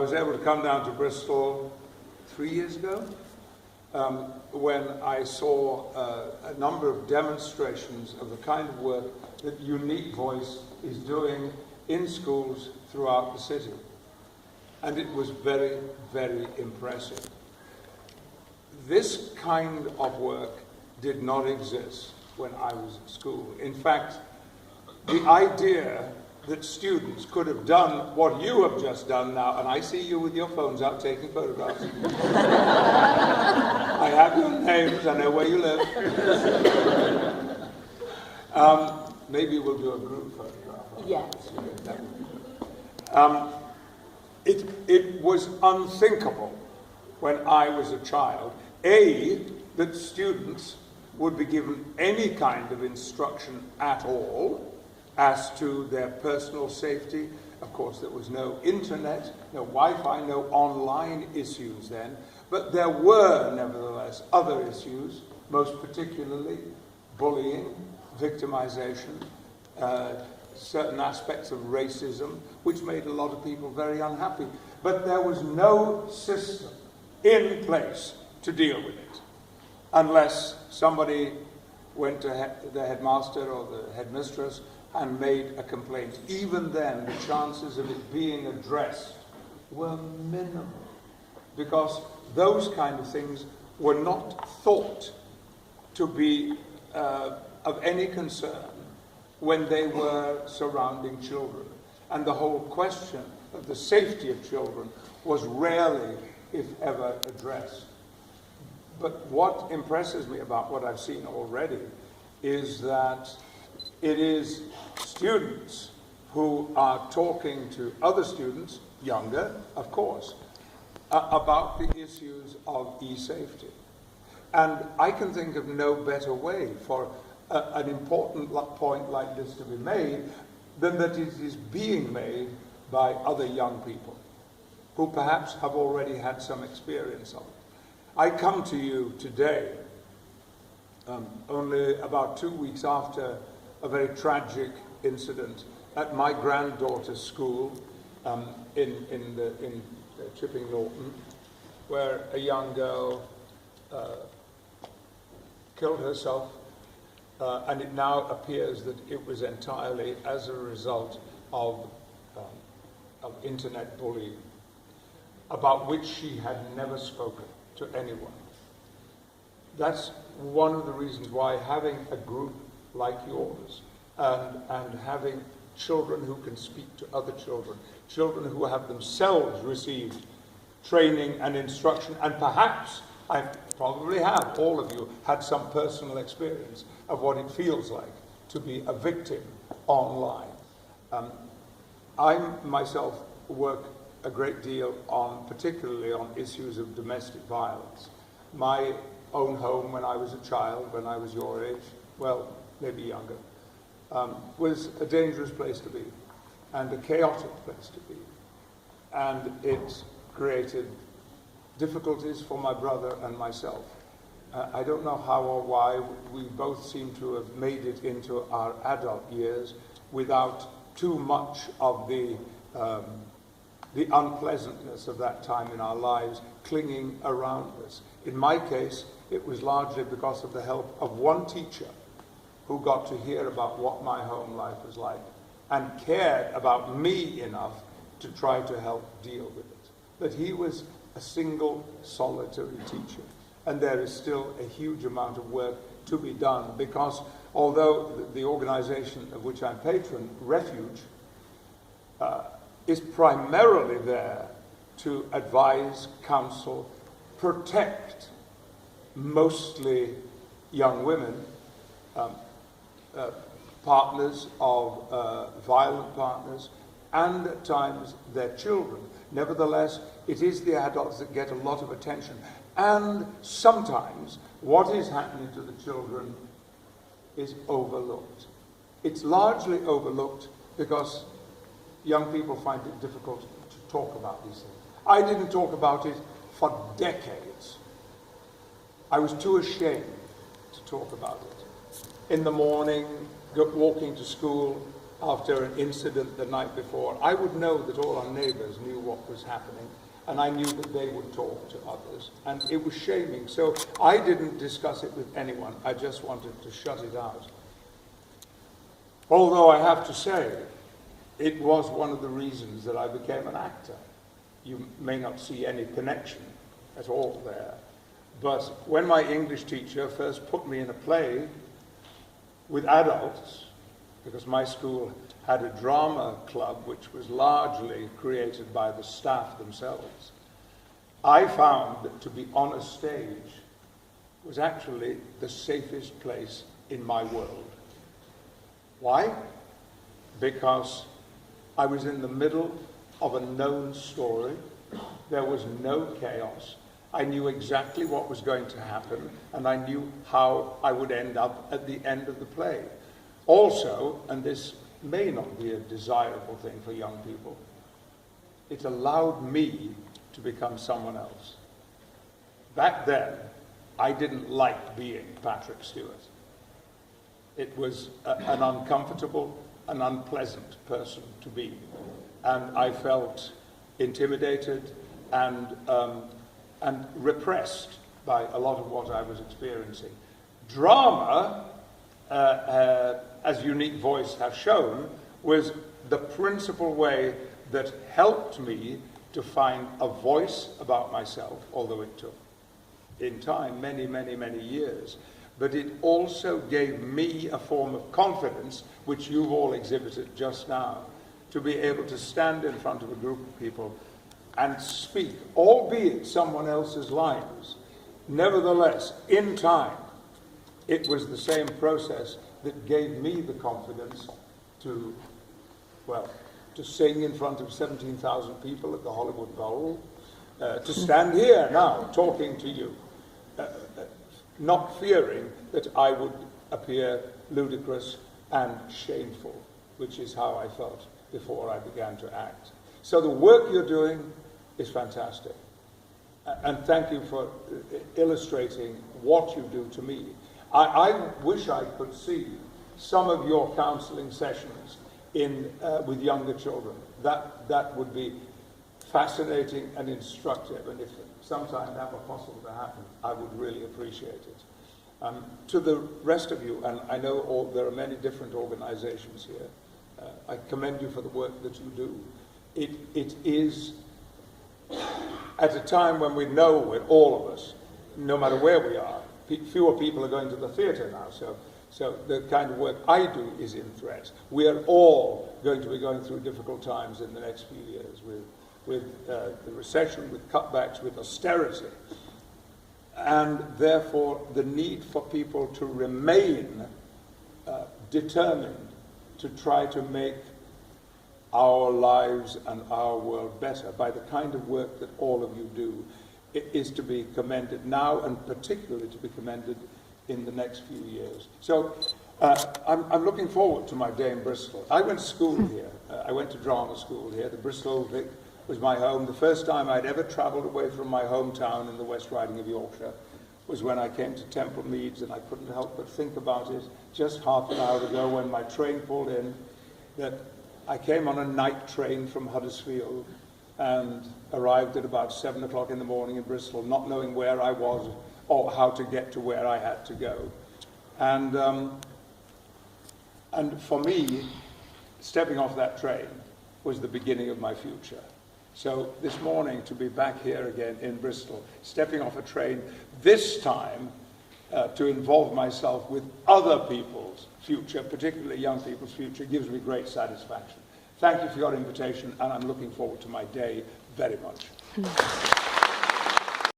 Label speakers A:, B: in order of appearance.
A: was able to come down to Bristol 3 years ago when I saw a number of demonstrations of the kind of work that Unique Voice is doing in schools throughout the city. And it was very, very impressive. This kind of work did not exist when I was at school. In fact, the idea that students could have done what you have just done now, and I see you with your phones out taking photographs. I have your names, I know where you live. Maybe we'll do a group photograph.
B: Yes.
A: It was unthinkable when I was a child, that students would be given any kind of instruction at all as to their personal safety. Of course, there was no internet, no Wi-Fi, no online issues then, but there were, nevertheless, other issues, most particularly bullying, victimization, certain aspects of racism, which made a lot of people very unhappy. But there was no system in place to deal with it, unless somebody went to the headmaster or the headmistress and made a complaint. Even then, the chances of it being addressed were minimal, because those kind of things were not thought to be of any concern when they were surrounding children. And the whole question of the safety of children was rarely, if ever, addressed. But what impresses me about what I've seen already is that it is students who are talking to other students, younger, of course, about the issues of e-safety. And I can think of no better way for an important point like this to be made than that it is being made by other young people who perhaps have already had some experience of it. I come to you today only about 2 weeks after a very tragic incident at my granddaughter's school in Chipping Norton, where a young girl killed herself, and it now appears that it was entirely as a result of internet bullying, about which she had never spoken to anyone. That's one of the reasons why having a group like yours and having children who can speak to other children, children who have themselves received training and instruction, and perhaps, I probably have, all of you, had some personal experience of what it feels like to be a victim online. I myself work a great deal particularly on issues of domestic violence. My own home when I was a child, when I was your age, well, maybe younger, was a dangerous place to be and a chaotic place to be. And it created difficulties for my brother and myself. I don't know how or why we both seem to have made it into our adult years without too much of the unpleasantness of that time in our lives clinging around us. In my case, it was largely because of the help of one teacher who got to hear about what my home life was like and cared about me enough to try to help deal with it. But he was a single, solitary teacher. And there is still a huge amount of work to be done, because although the organization of which I'm patron, Refuge, is primarily there to advise, counsel, protect mostly young women, partners of violent partners, and at times their children. Nevertheless, it is the adults that get a lot of attention. And sometimes what is happening to the children is overlooked. It's largely overlooked because young people find it difficult to talk about these things. I didn't talk about it for decades. I was too ashamed to talk about it. In the morning, walking to school, after an incident the night before, I would know that all our neighbours knew what was happening, and I knew that they would talk to others, and it was shaming. So I didn't discuss it with anyone. I just wanted to shut it out. Although I have to say, it was one of the reasons that I became an actor. You may not see any connection at all there. But when my English teacher first put me in a play with adults, because my school had a drama club which was largely created by the staff themselves, I found that to be on a stage was actually the safest place in my world. Why? Because I was in the middle of a known story. There was no chaos. I knew exactly what was going to happen, and I knew how I would end up at the end of the play. Also, and this may not be a desirable thing for young people, it allowed me to become someone else. Back then, I didn't like being Patrick Stewart. It was an uncomfortable and unpleasant person to be. And I felt intimidated and repressed by a lot of what I was experiencing. Drama, as Unique Voice has shown, was the principal way that helped me to find a voice about myself, although it took, in time, many, many, many years. But it also gave me a form of confidence, which you've all exhibited just now, to be able to stand in front of a group of people and speak, albeit someone else's lines. Nevertheless, in time, it was the same process that gave me the confidence to, well, to sing in front of 17,000 people at the Hollywood Bowl, to stand here now talking to you, not fearing that I would appear ludicrous and shameful, which is how I felt before I began to act. So the work you're doing is fantastic. And thank you for illustrating what you do to me. I wish I could see some of your counseling sessions with younger children. That would be fascinating and instructive, and if sometime that were possible to happen, I would really appreciate it. To the rest of you, and I know there are many different organizations here, I commend you for the work that you do. It is at a time when we know, with all of us, no matter where we are, fewer people are going to the theatre now, so the kind of work I do is in threat. We are all going to be going through difficult times in the next few years with the recession, with cutbacks, with austerity. And therefore, the need for people to remain determined to try to make our lives and our world better by the kind of work that all of you do is to be commended now, and particularly to be commended in the next few years. So I'm looking forward to my day in Bristol. I went to school here. I went to drama school here. The Bristol Old Vic was my home. The first time I'd ever travelled away from my hometown in the West Riding of Yorkshire was when I came to Temple Meads, and I couldn't help but think about it just half an hour ago when my train pulled in, that I came on a night train from Huddersfield and arrived at about 7 o'clock in the morning in Bristol, not knowing where I was or how to get to where I had to go. And for me, stepping off that train was the beginning of my future. So this morning, to be back here again in Bristol, stepping off a train, this time to involve myself with other people's future, particularly young people's future, gives me great satisfaction. Thank you for your invitation, and I'm looking forward to my day very much.